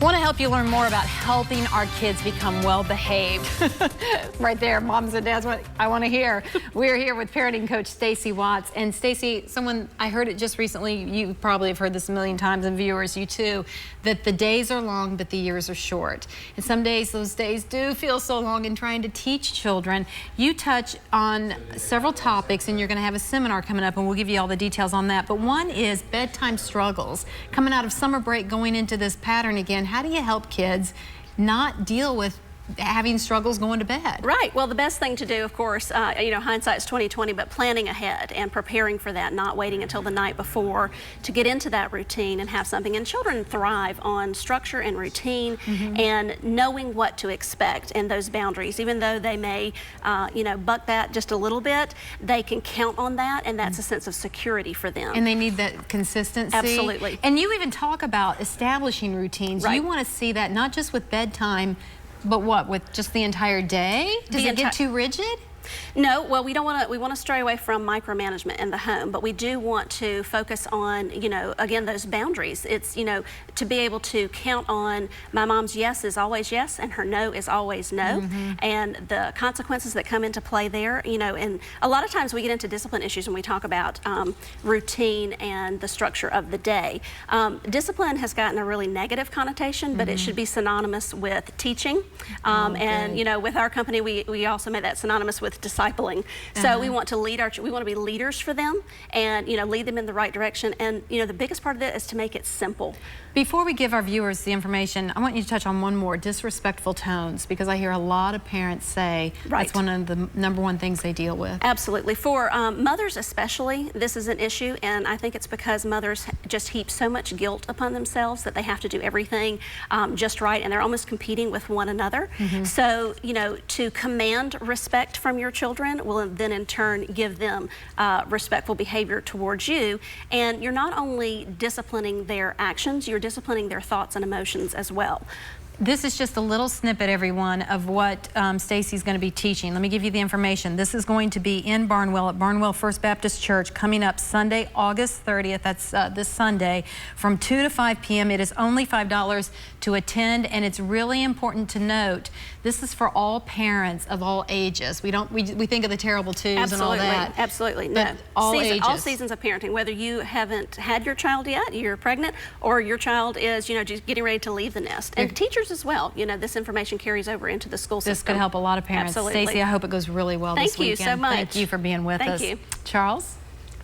Want to help you learn more about helping our kids become well-behaved. Right there, moms and dads, what I want to hear. We're here with parenting coach Stacey Watts. And Stacey, I heard it just recently, you probably have heard this a million times, and viewers, you too, that the days are long, but the years are short. And some days, those days do feel so long in trying to teach children. You touch on several topics, and you're going to have a seminar coming up, and we'll give you all the details on that. But one is bedtime struggles. Coming out of summer break, going into this pattern again, how do you help kids not deal with having struggles going to bed? Right. Well, the best thing to do, of course, hindsight's 20/20, but planning ahead and preparing for that, not waiting until the night before to get into that routine and have something. And children thrive on structure and routine and knowing what to expect and those boundaries. Even though they may, buck that just a little bit, they can count on that, and that's a sense of security for them. And they need that consistency. Absolutely. And you even talk about establishing routines. Right. You want to see that not just with bedtime, but what, with just the entire day? Does it get too rigid? No, well, we want to stray away from micromanagement in the home, but we do want to focus on, again, those boundaries. It's, to be able to count on my mom's yes is always yes and her no is always no, and the consequences that come into play there, and a lot of times we get into discipline issues when we talk about routine and the structure of the day. Discipline has gotten a really negative connotation, but it should be synonymous with teaching, and, with our company, we also made that synonymous with discipling. So we want to we want to be leaders for them and, lead them in the right direction. And, the biggest part of it is to make it simple. Before we give our viewers the information, I want you to touch on one more, disrespectful tones, because I hear a lot of parents say that's one of the #1 things they deal with. Absolutely. For mothers especially, this is an issue, and I think it's because mothers just heap so much guilt upon themselves that they have to do everything just right, and they're almost competing with one another. So, to command respect from your children will then in turn give them respectful behavior towards you, and you're not only disciplining their actions, you're disciplining their thoughts and emotions as well. This is just a little snippet, everyone, of what Stacey's going to be teaching. Let me give you the information. This is going to be in Barnwell at Barnwell First Baptist Church coming up Sunday, August 30th. That's this Sunday from 2 to 5 p.m. It is only $5 to attend, and it's really important to note this is for all parents of all ages. We think of the terrible twos and all that. Absolutely. No. All ages. All seasons of parenting, whether you haven't had your child yet, you're pregnant, or your child is, just getting ready to leave the nest. And teachers as well. This information carries over into the school system. This could help a lot of parents. Absolutely. Stacey, I hope it goes really well this weekend. Thank you so much. Thank you for being with us. Thank you. Charles?